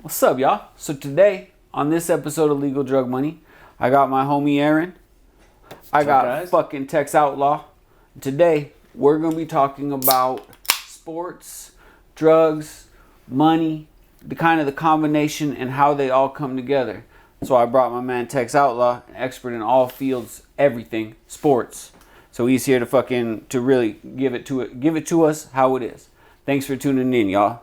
What's up, y'all? So today, on this episode of Legal Drug Money, I got my homie Aaron. I got fucking Tex Outlaw. Today, we're going to be talking about sports, drugs, money, the kind of the combination and how they all come together. So I brought my man Tex Outlaw, an expert in all fields, everything, sports. So he's here to really give it to us how it is. Thanks for tuning in, y'all.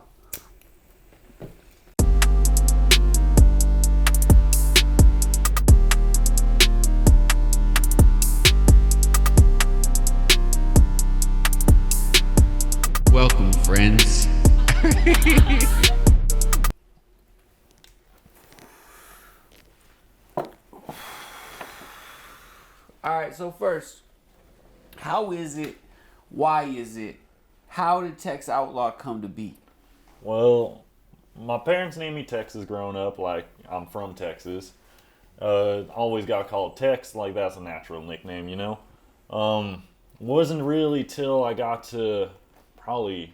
Welcome, friends. Alright, so first, how is it? Why is it? How did Tex Outlaw come to be? Well, my parents named me Texas growing up, like I'm from Texas. Always got called Tex, like that's a natural nickname, you know? Wasn't really till I got to probably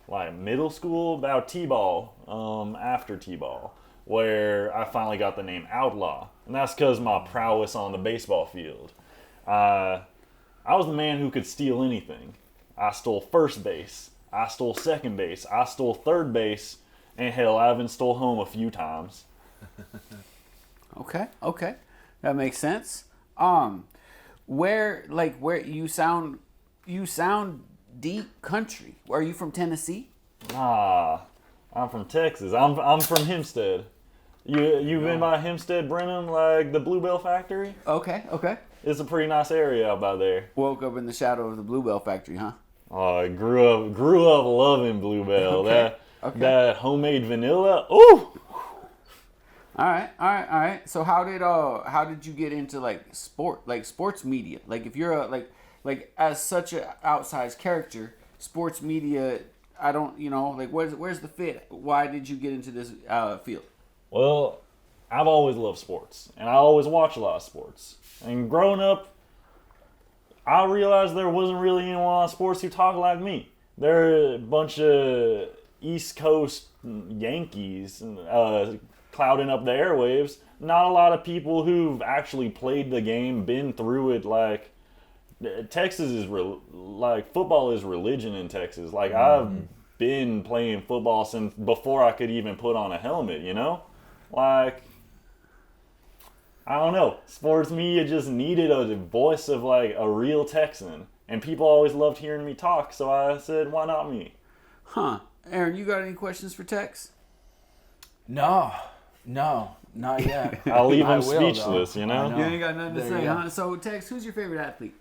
like middle school, about T-ball, after T-ball, where I finally got the name Outlaw. And that's because my prowess on the baseball field. I was the man who could steal anything. I stole first base, I stole second base, I stole third base, and hell, I even stole home a few times. Okay, that makes sense. Where you sound deep country. Are you from Tennessee? Nah, I'm from Texas. I'm from Hempstead. You've been by Hempstead, Brenham, like the Bluebell factory? Okay. It's a pretty nice area out by there. Woke up in the shadow of the Bluebell factory, huh? I grew up loving Bluebell. Okay. That homemade vanilla. Ooh. All right. So how did you get into sports media? Like if you're as such a outsized character, sports media, I don't, where's the fit? Why did you get into this field? Well, I've always loved sports, and I always watch a lot of sports. And growing up, I realized there wasn't really anyone on sports who talked like me. There are a bunch of East Coast Yankees clouding up the airwaves. Not a lot of people who've actually played the game, been through it. Like Texas is football is religion in Texas. Like I've been playing football since before I could even put on a helmet. You know, like. I don't know. Sports media just needed a voice of like a real Texan. And people always loved hearing me talk, so I said, why not me? Huh. Aaron, you got any questions for Tex? No, not yet. I'll leave him speechless, you know? You ain't got nothing to say, huh? So, Tex, who's your favorite athlete?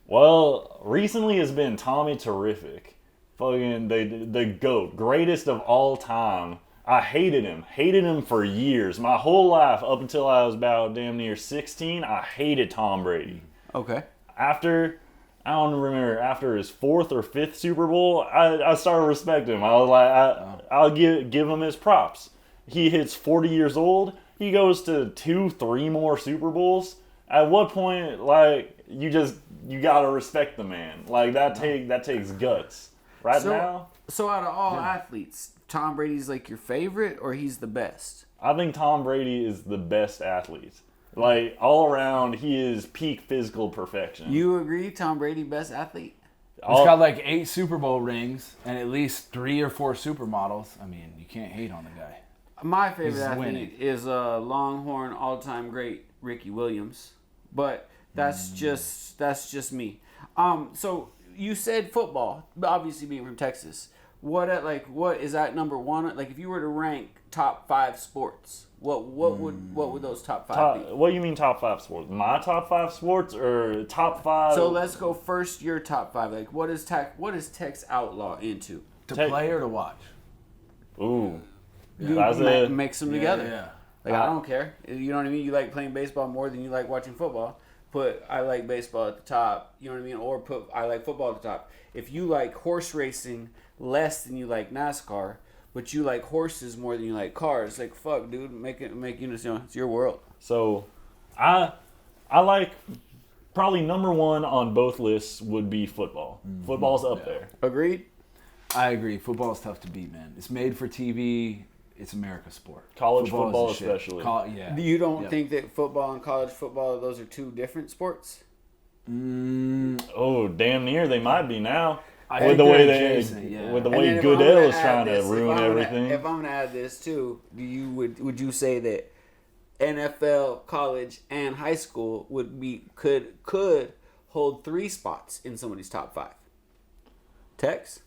Well, recently it's been Tommy Terrific. Fucking the GOAT. Greatest of all time. I hated him for years. My whole life, up until I was about damn near 16, I hated Tom Brady. Okay. After his fourth or fifth Super Bowl, I started respecting him. I was like, I'll give him his props. He hits 40 years old. He goes to 2-3 more Super Bowls. At what point, like, you gotta respect the man. Like, that takes guts. Now. So out of all athletes, Tom Brady's like your favorite, or he's the best? I think Tom Brady is the best athlete. Like, all around, he is peak physical perfection. You agree, Tom Brady, best athlete? He's got like 8 Super Bowl rings and at least 3 or 4 supermodels. I mean, you can't hate on the guy. My favorite athlete is Longhorn all-time great Ricky Williams, but that's just me. So you said football, obviously being from Texas. What is that number one? Like if you were to rank top 5 sports, what would those top 5 be? What do you mean top 5 sports? My top 5 sports or top 5? So let's go first. Your top 5. Like what is Tex Outlaw into? To play or to watch? Ooh, Mix them together. Yeah. Like I don't care. You know what I mean? You like playing baseball more than you like watching football. Put I like baseball at the top. You know what I mean? Or put I like football at the top. If you like horse racing less than you like NASCAR, but you like horses more than you like cars, like fuck, dude, make it's your world. So, I like probably number one on both lists would be football. Football's up there. Agreed. I agree. Football's tough to beat, man. It's made for TV. it's America's sport. College Football football is the shit. especially. Yeah. You don't think that football and college football, those are two different sports? Oh, damn near they might be now. I With think the way they're they, adjacent, yeah. with the And way then if I'm Goodell gonna is add trying to this, ruin everything. If I'm gonna add this too, would you say that NFL, college, and high school could hold 3 spots in somebody's top 5? Tex?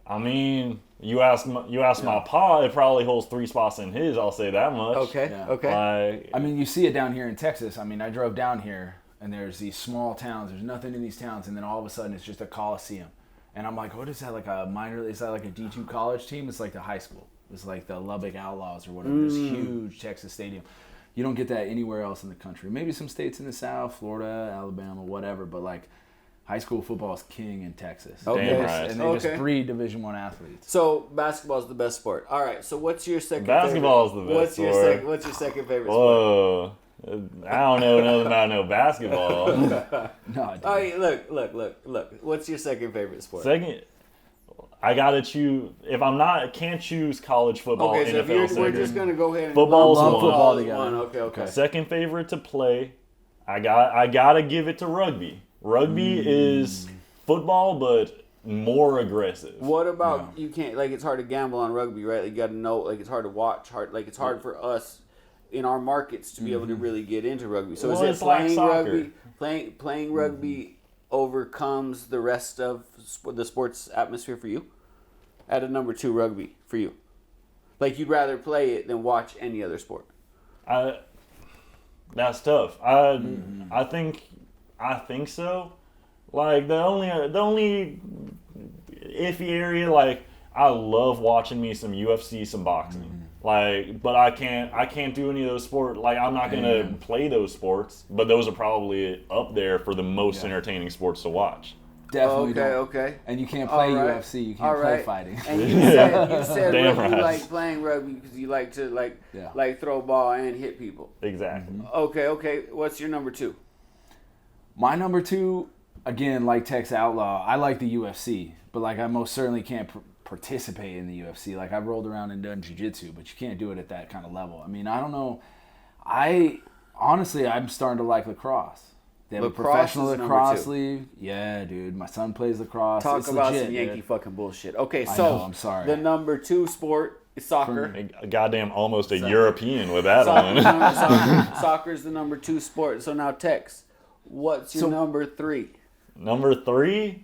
I mean, you ask my pa, it probably holds 3 spots in his. I'll say that much. Okay. Yeah. Okay. I mean, you see it down here in Texas. I mean, I drove down here, and there's these small towns. There's nothing in these towns, and then all of a sudden, it's just a coliseum. And I'm like, what is that, like a minor? Is that like a D2 college team? It's like the high school. It's like the Lubbock Outlaws or whatever. This huge Texas stadium. You don't get that anywhere else in the country. Maybe some states in the South, Florida, Alabama, whatever. But like, high school football is king in Texas. Okay. Damn right. And they just breed Division I athletes. So basketball is the best sport. All right. So what's your second? Basketball is favorite? the best sport. What's your second favorite sport? Whoa. I don't know nothing about no basketball. No, dude. All right. Look. What's your second favorite sport? Second, I gotta choose. If I'm not, can't choose college football. Okay, so NFL we're second. just gonna go ahead and Football's lump one. Football as together. one. Okay. Second favorite to play, I gotta give it to rugby. Rugby is football, but more aggressive. What about you can't like it's hard to gamble on rugby, right? Like you got to know like it's hard to watch, it's hard for us in our markets to be able to really get into rugby. So Well, is it's it like playing soccer. rugby? Playing rugby overcomes the rest of the sports atmosphere for you? At a number 2 rugby for you, like you'd rather play it than watch any other sport. That's tough. I think so. Like the only iffy area, like I love watching me some UFC, some boxing. Like, but I can't do any of those sports. Like I'm not gonna play those sports, but those are probably up there for the most entertaining sports to watch. Definitely don't. Okay. And you can't play All right. UFC. You can't play fighting. And you said Damn rugby, you right. like playing rugby because you like to like throw a ball and hit people. Exactly. Okay. What's your number 2? My number 2, again, like Tex Outlaw, I like the UFC, but like I most certainly can't participate in the UFC. Like I've rolled around and done jiu-jitsu, but you can't do it at that kind of level. I mean, I don't know. I'm starting to like lacrosse. They have Lacrosse a professional is number lacrosse 2. league. Yeah, dude. My son plays lacrosse. Talk It's about legit, some Yankee dude. fucking bullshit. Okay, I so know, I'm sorry. the number 2 sport is soccer. A goddamn almost a European with that one. Soccer's the number 2 sport. So now Tex, what's your number 3? Number 3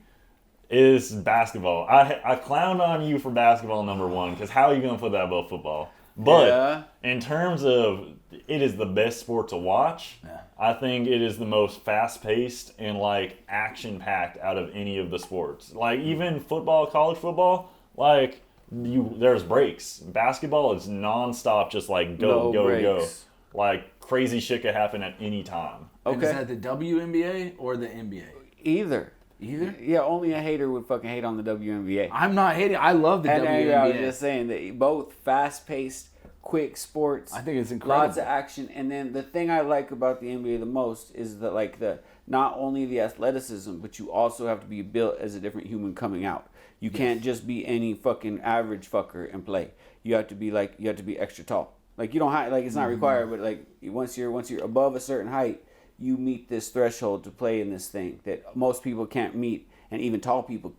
is basketball. I clowned on you for basketball number 1 because how are you gonna put that above football? But in terms of it is the best sport to watch. Yeah. I think it is the most fast-paced and like action-packed out of any of the sports. Like even football, college football, like there's breaks. Basketball is nonstop, just like go. Like crazy shit could happen at any time. And Okay. is that the WNBA or the NBA? Either. Either? Yeah, only a hater would fucking hate on the WNBA. I'm not hating. I love the And WNBA. I was just saying that both fast-paced, quick sports. I think it's incredible. Lots of action, and then the thing I like about the NBA the most is that the not only the athleticism, but you also have to be built as a different human coming out. You can't just be any fucking average fucker and play. You have to be extra tall. Like you don't have it's not required, but like once you're above a certain height, you meet this threshold to play in this thing that most people can't meet, and even tall people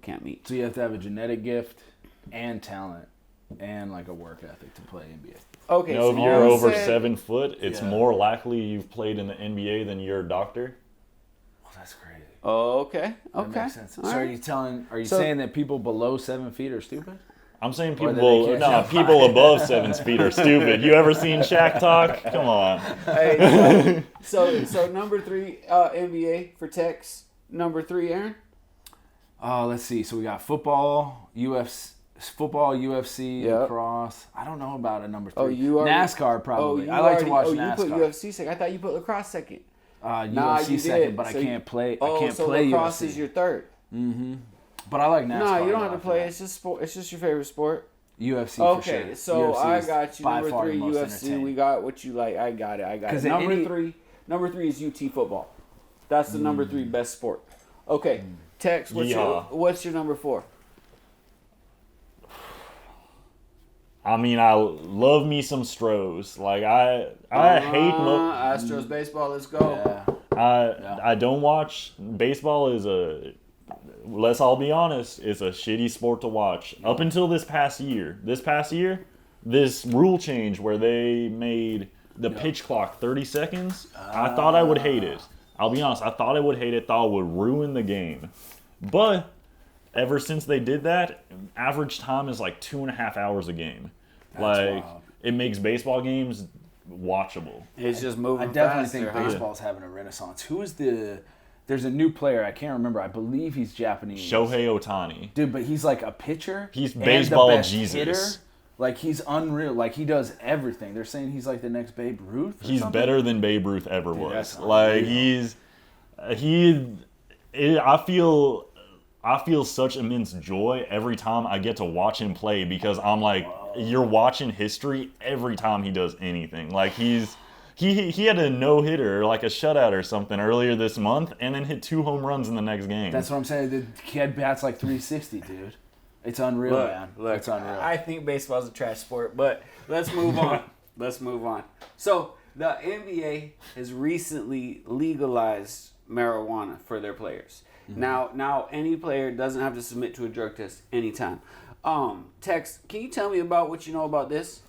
can't meet. So you have to have a genetic gift and talent and like a work ethic to play NBA. Okay, You know, so if you're you over said- 7 foot, it's Yeah. more likely you've played in the NBA than you're a doctor. Well, that's crazy. Okay. That makes sense. All So right. are you So- saying that people below 7 feet are stupid? I'm saying Or that they people, can't jump people above 7 feet are stupid. You ever seen Shaq talk? Come on. Hey, so number 3 NBA for Tex. Number 3, Aaron. Let's see. So we got football, UFC, Yep. lacrosse. I don't know about a number 3. Oh, you are NASCAR probably. you I like to already- watch you NASCAR. put UFC second. I thought you put lacrosse second. UFC you second, did. but So I you- can't play. Oh, I can't so play lacrosse UFC. is your 3rd. But I like NASCAR. No, you don't a have lot to for play. that. It's just sport. It's just your favorite sport. UFC for Okay, sure. so UFC I is got you. by Number far the 3 most UFC. entertaining. We got what you like. I got it. 'Cause Number three is UT football. That's the number 3 best sport. Okay, Tex, what's Yeehaw. your number 4? I mean, I love me some Stros. Like I hate Astros baseball. Let's go. Yeah. I don't watch baseball. Let's all be honest, it's a shitty sport to watch. Up until this past year, this rule change where they made the pitch clock 30 seconds. I thought I would hate it. I'll be honest. I thought I would hate it. Thought it would ruin the game. But ever since they did that, average time is like 2.5 hours a game. That's wild. It makes baseball games watchable. It's just moving. I definitely think baseball's having a renaissance. Who is there's a new player, I can't remember. I believe he's Japanese. Shohei Ohtani. Dude, but he's like a pitcher. He's baseball and the best Jesus. Hitter. Like, he's unreal. Like, he does everything. They're saying he's like the next Babe Ruth. He's something? better than Babe Ruth ever Dude, was. Like, I feel such immense joy every time I get to watch him play because I'm like, you're watching history every time he does anything. Like, he had a no-hitter, like a shutout or something earlier this month, and then hit 2 home runs in the next game. That's what I'm saying. The kid bats like 360, dude. It's unreal, man. It's unreal. I think baseball's a trash sport, but let's move on. So, the NBA has recently legalized marijuana for their players. Mm-hmm. Now any player doesn't have to submit to a drug test anytime. Tex, can you tell me about what you know about this?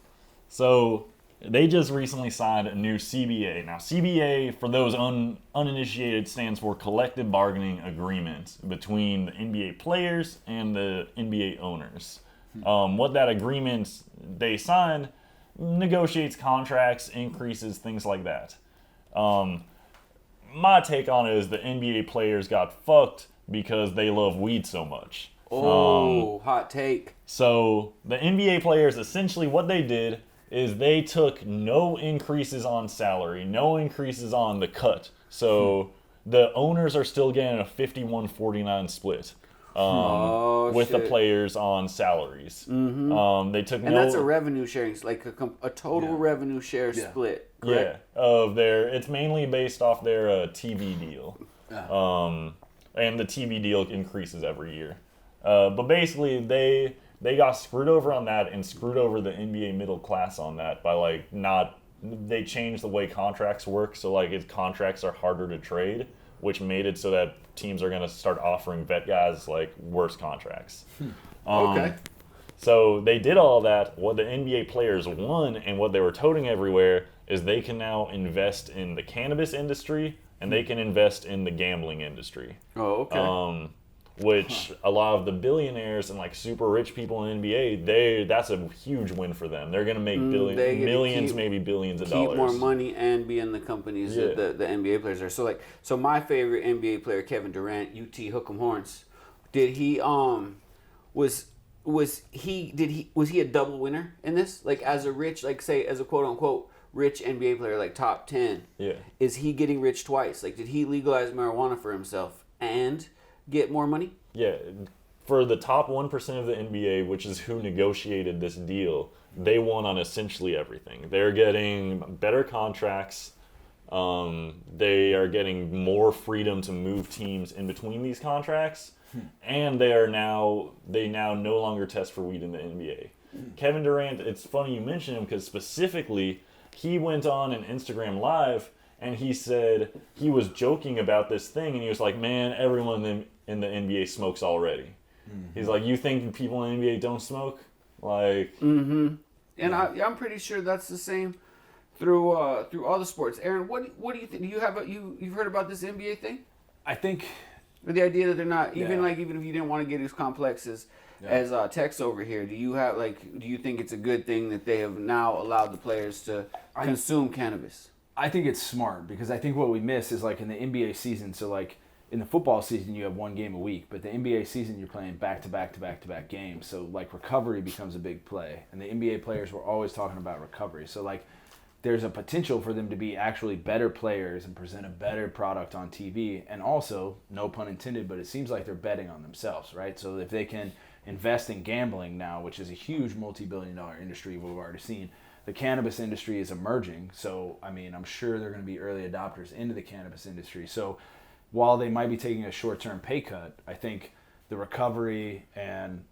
So, they just recently signed a new CBA. Now, CBA, for those uninitiated, stands for Collective Bargaining Agreement between the NBA players and the NBA owners. What that agreement they signed negotiates contracts, increases, things like that. My take on it is the NBA players got fucked because they love weed so much. Hot take. So, the NBA players, essentially what they did is they took no increases on salary, no increases on the cut. So the owners are still getting a 51-49 split with the players on salaries. Mm-hmm. They took and that's a revenue sharing, like a total revenue share split. Correct? Yeah, it's mainly based off their TV deal. And the TV deal increases every year. But basically, they got screwed over on that and screwed over the NBA middle class on that by they changed the way contracts work. So contracts are harder to trade, which made it so that teams are going to start offering vet guys worse contracts. Okay. So they did all that. What the NBA players won and what they were toting everywhere is they can now invest in the cannabis industry and they can invest in the gambling industry. Oh, okay. Which a lot of the billionaires and super rich people in the NBA, that's a huge win for them. They're gonna make millions, maybe billions of dollars. Keep more money and be in the companies that the NBA players are. So my favorite NBA player, Kevin Durant, UT Hook'em Horns. Did he was he a double winner in this? Like as a rich, say as a quote unquote rich NBA player, top 10. Yeah. Is he getting rich twice? Did he legalize marijuana for himself and get more money? Yeah. For the top 1% of the NBA, which is who negotiated this deal, they won on essentially everything. They're getting better contracts. They are getting more freedom to move teams in between these contracts. And they now no longer test for weed in the NBA. Kevin Durant, it's funny you mention him because specifically he went on an Instagram Live and he said he was joking about this thing and he was like, man, everyone in the NBA smokes already. Mm-hmm. He's like, you think people in the NBA don't smoke? Mm-hmm. And I'm pretty sure that's the same through all the sports. Aaron, what do you think? Do you have you've heard about this NBA thing? I think or the idea that they're not even if you didn't want to get as complex as Tex over here, do you think it's a good thing that they have now allowed the players to consume cannabis? I think it's smart because I think what we miss is in the NBA season. So in the football season, you have one game a week, but the NBA season, you're playing back-to-back games. So, recovery becomes a big play. And the NBA players were always talking about recovery. So, there's a potential for them to be actually better players and present a better product on TV. And also, no pun intended, but it seems like they're betting on themselves, right? So, if they can invest in gambling now, which is a huge multi-billion-dollar industry we've already seen, the cannabis industry is emerging. So, I'm sure they're going to be early adopters into the cannabis industry. So, while they might be taking a short-term pay cut, I think the recovery and,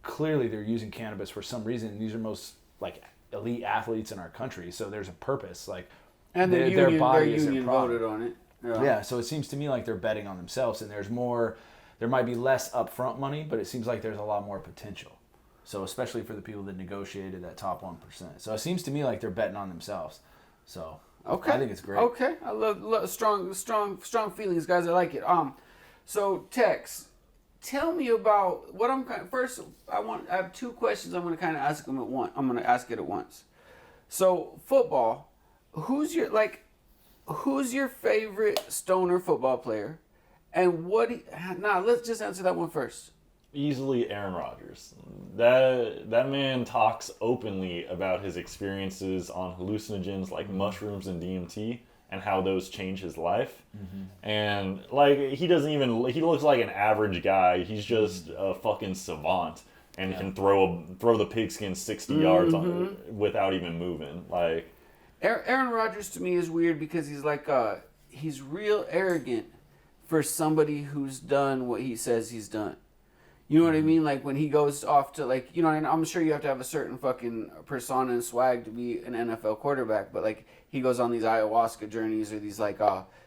clearly they're using cannabis for some reason. And these are most like elite athletes in our country, so there's a purpose. Like, and their union voted on it. Yeah, so it seems to me like they're betting on themselves, and there might be less upfront money, but it seems like there's a lot more potential. So especially for the people that negotiated that top 1%. So it seems to me like they're betting on themselves. So okay, I think it's great. Okay, I love strong feelings, guys. I like it. So Tex, tell me about what I'm first. I have 2 questions. I'm going to kind of ask them at once. I'm going to ask it at once. So football, who's your favorite stoner football player, and let's just answer that one first. Easily Aaron Rodgers. That man talks openly about his experiences on hallucinogens like mushrooms and DMT and how those change his life. Mm-hmm. And like he looks like an average guy. He's just a fucking savant and can throw the pigskin 60 yards without even moving. Like Aaron Rodgers to me is weird because he's like he's real arrogant for somebody who's done what he says he's done. You know what I mean? Like when he goes off to like, you know, and I'm sure you have to have a certain fucking persona and swag to be an NFL quarterback, but like he goes on these ayahuasca journeys or these like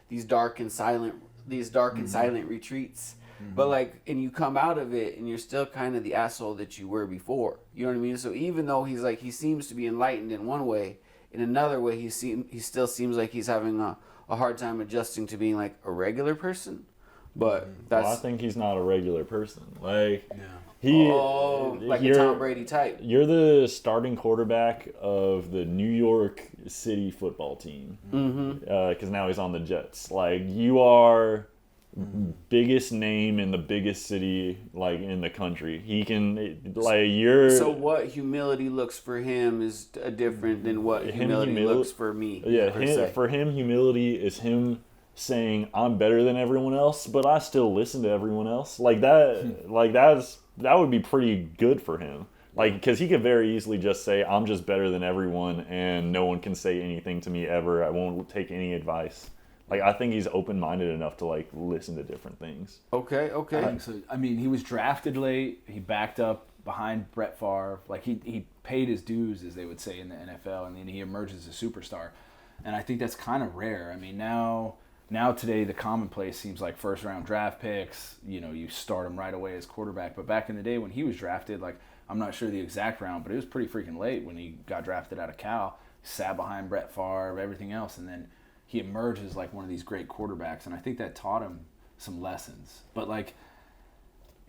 these dark and silent retreats. Mm-hmm. But like, and you come out of it and you're still kind of the asshole that you were before. You know what I mean? So even though he's like, he seems to be enlightened in one way, in another way he still seems like he's having a hard time adjusting to being like a regular person. But I think he's not a regular person. Like like a Tom Brady type. You're the starting quarterback of the New York City football team. Because now he's on the Jets. Like you are biggest name in the biggest city like in the country. He can like you're. So what humility looks for him is different than what humility looks for me. Yeah, for him, humility is him saying I'm better than everyone else, but I still listen to everyone else. Like that, that would be pretty good for him. Like, because he could very easily just say I'm just better than everyone, and no one can say anything to me ever. I won't take any advice. Like, I think he's open-minded enough to like listen to different things. Okay. I mean, he was drafted late. He backed up behind Brett Favre. Like he paid his dues, as they would say in the NFL, and then he emerges as a superstar. And I think that's kind of rare. I mean, now today, the commonplace seems like first-round draft picks. You know, you start him right away as quarterback. But back in the day when he was drafted, like I'm not sure the exact round, but it was pretty freaking late when he got drafted out of Cal. Sat behind Brett Favre, everything else, and then he emerges like one of these great quarterbacks. And I think that taught him some lessons. But like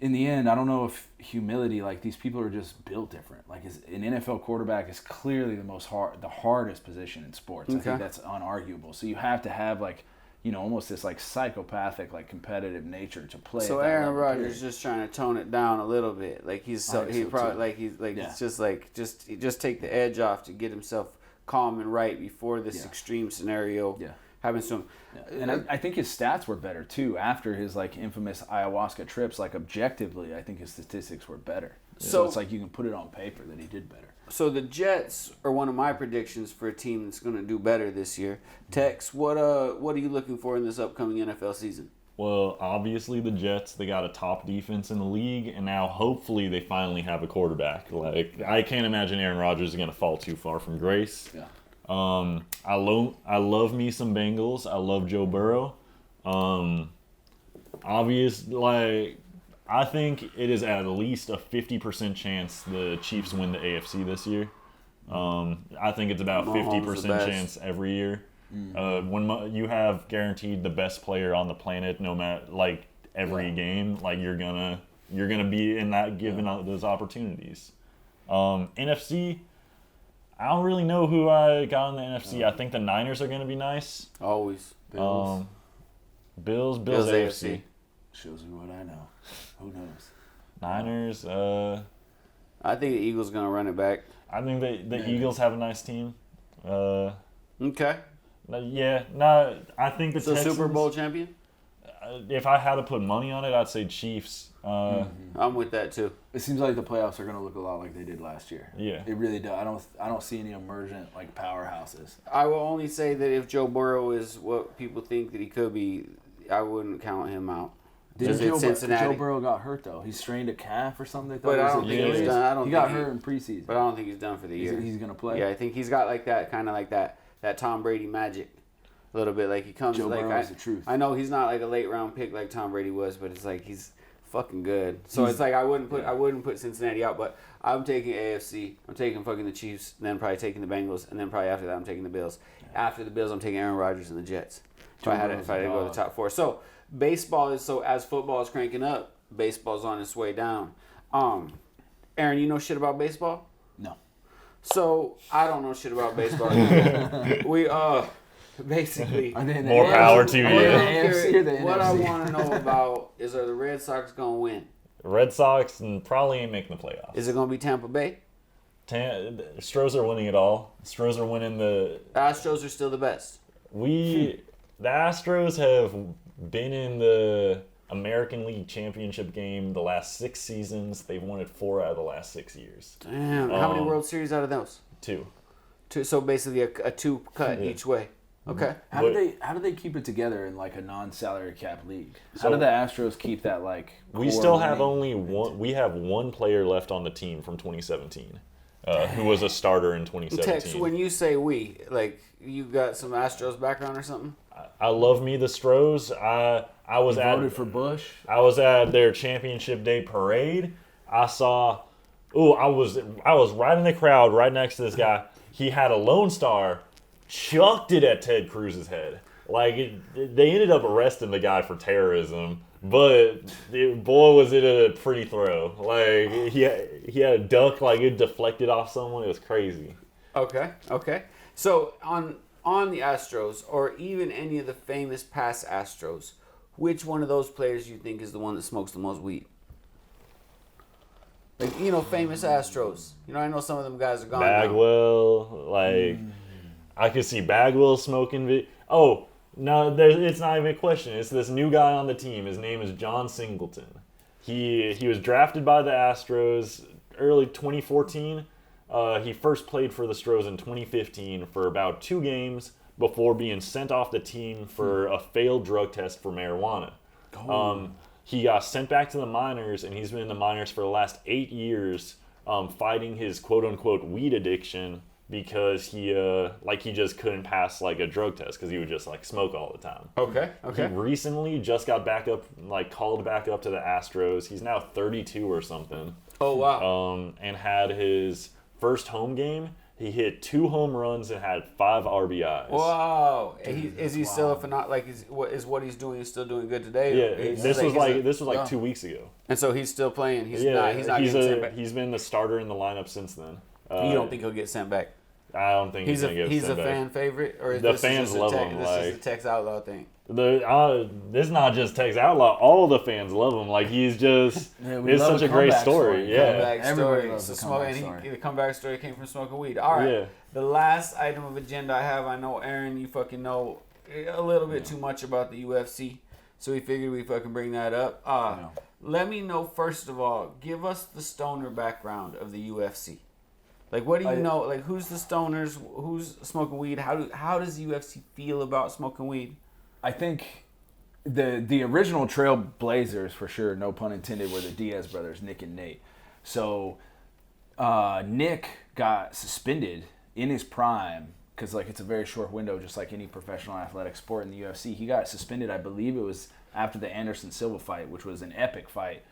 in the end, I don't know if humility. Like these people are just built different. Like an NFL quarterback is clearly the hardest position in sports. Okay. I think that's unarguable. So you have to have like, you know, almost this like psychopathic, like competitive nature to play. So Aaron Rodgers is just trying to tone it down a little bit. Like it's just like just take the edge off to get himself calm and right before this extreme scenario happens to him. Yeah. And I think his stats were better too after his like infamous ayahuasca trips. Like objectively, I think his statistics were better. So it's like you can put it on paper that he did better. So the Jets are one of my predictions for a team that's going to do better this year. Tex, what are you looking for in this upcoming NFL season? Well, obviously the Jets, they got a top defense in the league, and now hopefully they finally have a quarterback. Like I can't imagine Aaron Rodgers is going to fall too far from grace. Yeah. I love me some Bengals. I love Joe Burrow. I think it is at least a 50% chance the Chiefs win the AFC this year. I think it's about 50% chance every year. When you have guaranteed the best player on the planet, no matter like every game, like you're gonna be in that given those opportunities. NFC, I don't really know who I got in the NFC. I think the Niners are gonna be nice. Always. Bills. Bills AFC. Shows me what I know. Who knows? Niners. I think the Eagles gonna run it back. I think the Eagles have a nice team. Okay. I think the Texans, Super Bowl champion. If I had to put money on it, I'd say Chiefs. I'm with that too. It seems like the playoffs are going to look a lot like they did last year. Yeah, it really does. I don't see any emergent like powerhouses. I will only say that if Joe Burrow is what people think that he could be, I wouldn't count him out. Cincinnati. Joe Burrow got hurt though. He strained a calf or something. But I don't think he's done. He got hurt in preseason. But I don't think he's done for the year. He's gonna play. Yeah, I think he's got like that kind of like that Tom Brady magic, a little bit. Like he comes Joe like Burrow's the truth. I know he's not like a late round pick like Tom Brady was, but it's like he's fucking good. So it's like I wouldn't put Cincinnati out, but I'm taking AFC. I'm taking fucking the Chiefs, and then probably taking the Bengals, and then probably after that I'm taking the Bills. After the Bills, I'm taking Aaron Rodgers and the Jets. If I had to go to the top 4. So baseball is as football is cranking up, baseball's on its way down. Aaron, you know shit about baseball? No. So I don't know shit about baseball. We basically more power to you. What I want to know about is, are the Red Sox gonna win? Red Sox probably ain't making the playoffs. Is it gonna be Tampa Bay? Stros are winning it all. Stros are winning the Astros are still the best. The Astros have been in the American League Championship game the last 6 seasons. They've won it 4 out of the last 6 years. Damn. How many World Series out of those? 2. So basically a 2 cut each way. Okay. How do they keep it together in like a non-salary cap league? How do the Astros keep that like? We still have only one. We have one player left on the team from 2017, who was a starter in 2017. Tex, when you say we, like you got some Astros background or something? I love me the Stros. I was voted for Bush. I was at their championship day parade. I saw. Oh, I was right in the crowd, right next to this guy. He had a Lone Star. Chucked it at Ted Cruz's head. Like they ended up arresting the guy for terrorism, but boy was it a pretty throw. Like he had a duck, like it deflected off someone. It was crazy. Okay. So on the Astros, or even any of the famous past Astros, which one of those players you think is the one that smokes the most weed? Like, famous Astros. I know some of them guys are gone Bagwell, now. I could see Bagwell smoking. Oh, no, it's not even a question. It's this new guy on the team. His name is John Singleton. He was drafted by the Astros early 2014. He first played for the Stros in 2015 for about 2 games before being sent off the team for a failed drug test for marijuana. He got sent back to the minors, and he's been in the minors for the last 8 years fighting his quote-unquote weed addiction, because he just couldn't pass like a drug test because he would just like smoke all the time. Okay. He recently just got back up, called back up to the Astros. He's now 32 or something. Oh wow. And had his first home game. He hit 2 home runs and had 5 RBIs. Wow. Is he still is what he's doing sti's still doing good today? Yeah. This was 2 weeks ago. And so he's still playing. He's not getting sent back. He's been the starter in the lineup since then. You don't think he'll get sent back? I don't think he's gonna get sent back. He's a fan favorite, or the fans love him. This is a Tex Outlaw thing. This is not just Tex Outlaw. All the fans love him. Like he's just. It's such a great story. Comeback story. The The comeback story came from smoking weed. All right. Yeah. The last item of agenda I have. I know Aaron, you fucking know a little bit too much about the UFC, so we figured we fucking bring that up. Let me know first of all. Give us the stoner background of the UFC. Like, what do you know? Like, who's the stoners? Who's smoking weed? How does the UFC feel about smoking weed? I think the original trailblazers, for sure, no pun intended, were the Diaz brothers, Nick and Nate. So Nick got suspended in his prime because, like, it's a very short window, just like any professional athletic sport in the UFC. He got suspended, I believe it was after the Anderson Silva fight, which was an epic fight.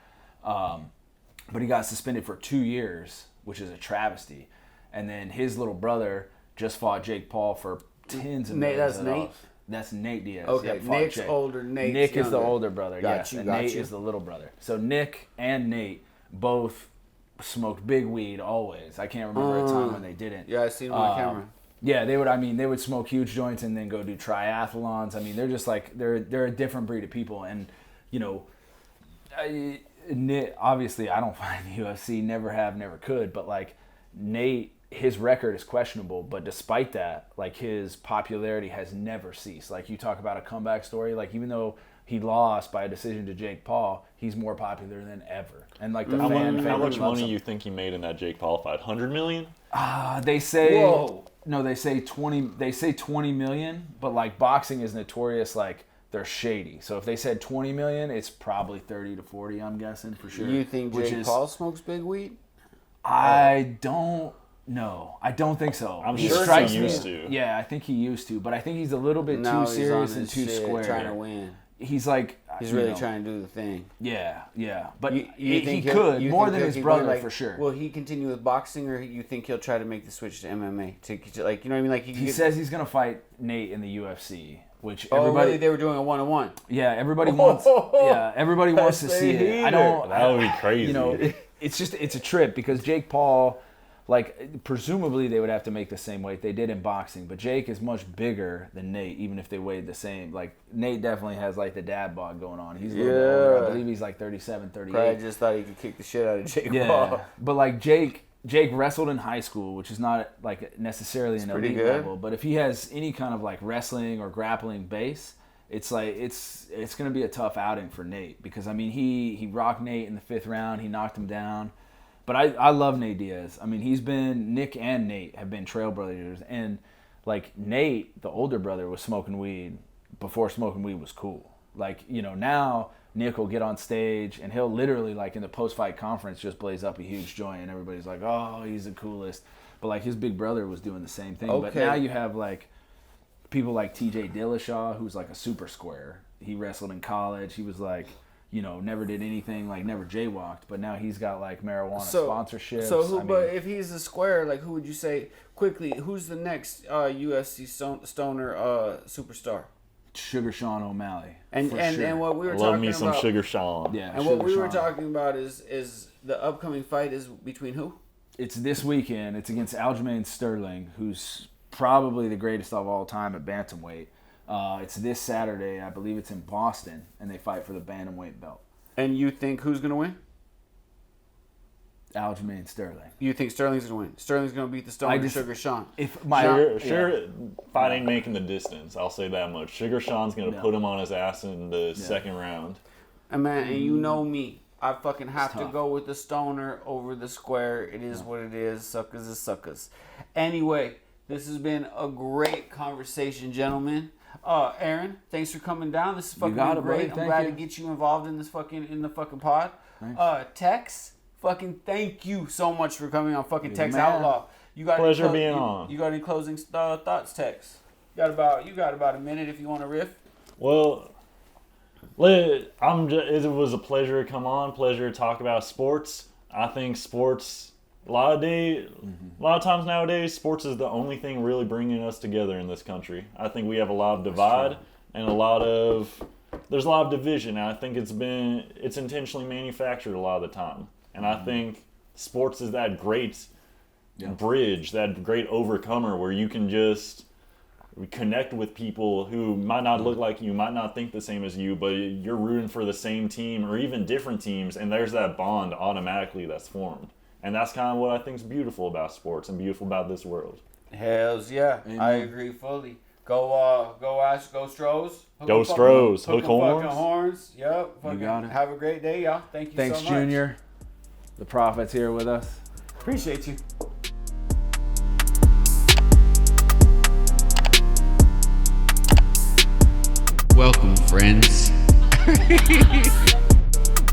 But he got suspended for 2 years, which is a travesty. And then his little brother just fought Jake Paul for tens of millions That's of Nate? dollars. That's Nate Diaz. Okay, Nick's older, Nate's Nick younger. is the older brother, yes. Got Nate you. is the little brother. So Nick and Nate both smoked big weed always. I can't remember a time when they didn't. Yeah, I seen them on camera. Yeah, they would smoke huge joints and then go do triathlons. I mean, they're just like they're a different breed of people. And obviously I don't find the UFC, never have, never could. But like Nate, his record is questionable. But despite that, like his popularity has never ceased. Like you talk about a comeback story. Like even though he lost by a decision to Jake Paul, he's more popular than ever. And like the how much money you think he made in that Jake Paul fight? 100 million? They say. Whoa. No, they say 20. They say 20 million. But like boxing is notorious. Like they're shady. So if they said 20 million, it's probably 30 to 40, I'm guessing for sure. You think Jake Paul smokes big weed? I don't know. I don't think so. I'm sure he used to. Yeah, I think he used to, but I think he's a little bit too serious and too square. Trying to win. He's like he's really trying to do the thing. Yeah. But you think he could more than his brother like, for sure. Will he continue with boxing, or you think he'll try to make the switch to MMA? To like, you know what I mean? Like he says he's gonna fight Nate in the UFC, which really? They were doing a 1-on-1. Yeah, everybody wants. Yeah, everybody wants to see it. I don't. That would be crazy. You know, it's a trip because Jake Paul. Like, presumably they would have to make the same weight they did in boxing, but Jake is much bigger than Nate, even if they weighed the same. Like, Nate definitely has, like, the dad bod going on. He's a little bit older. I believe he's, like, 37, 38. Probably just thought he could kick the shit out of Jake Paul. But, like, Jake wrestled in high school, which is not, like, necessarily an elite level. But if he has any kind of, like, wrestling or grappling base, it's, like, it's going to be a tough outing for Nate. Because, I mean, he rocked Nate in the 5th round. He knocked him down. But I love Nate Diaz. I mean, Nick and Nate have been trailblazers. And, like, Nate, the older brother, was smoking weed before smoking weed was cool. Like, you know, now Nick will get on stage and he'll literally, like, in the post-fight conference just blaze up a huge joint and everybody's like, oh, he's the coolest. But, like, his big brother was doing the same thing. Okay. But now you have, like, people like TJ Dillashaw, who's, like, a super square. He wrestled in college. He was, like... You know, never did anything, like never jaywalked, but now he's got like marijuana sponsorships. So but if he's a square, like who would you say quickly? Who's the next UFC stoner superstar? Sugar Sean O'Malley. And what we were talking about. Love me some Sugar Sean. Yeah. And what we were talking about is the upcoming fight is between who? It's this weekend. It's against Aljamain Sterling, who's probably the greatest of all time at bantamweight. It's this Saturday. I believe it's in Boston, and they fight for the bantamweight belt. And you think who's going to win? Aljamain Sterling. You think Sterling's going to win? Sterling's going to beat the Stoner Sugar Sean. Fight ain't making the distance. I'll say that much. Sugar Sean's going to put him on his ass in the second round. And man, and you know me. I fucking have to go with the Stoner over the square. It is what it is. Suckers is suckers. Anyway, this has been a great conversation, gentlemen. Aaron, thanks for coming down. This is fucking great. I'm glad to get you involved in this fucking pod. Tex, fucking thank you so much for coming on fucking Tex Outlaw. You got pleasure being on. You got any closing thoughts, Tex? You got about a minute if you want to riff. Well, it was a pleasure to come on. Pleasure to talk about sports. I think sports. A lot of times nowadays, sports is the only thing really bringing us together in this country. I think we have a lot of divide and there's a lot of division. And I think it's intentionally manufactured a lot of the time. And I think sports is that great bridge, that great overcomer where you can just connect with people who might not look like you, might not think the same as you, but you're rooting for the same team or even different teams, and there's that bond automatically that's formed. And that's kind of what I think is beautiful about sports and beautiful about this world. Hells yeah. Amen. I agree fully. Go Stros. Go Stros. Hook horns. Fucking horns. Yep. You got it. Have a great day, y'all. Thank you Thanks, so much. Thanks, Junior. The Prophet's here with us. Appreciate you. Welcome, friends.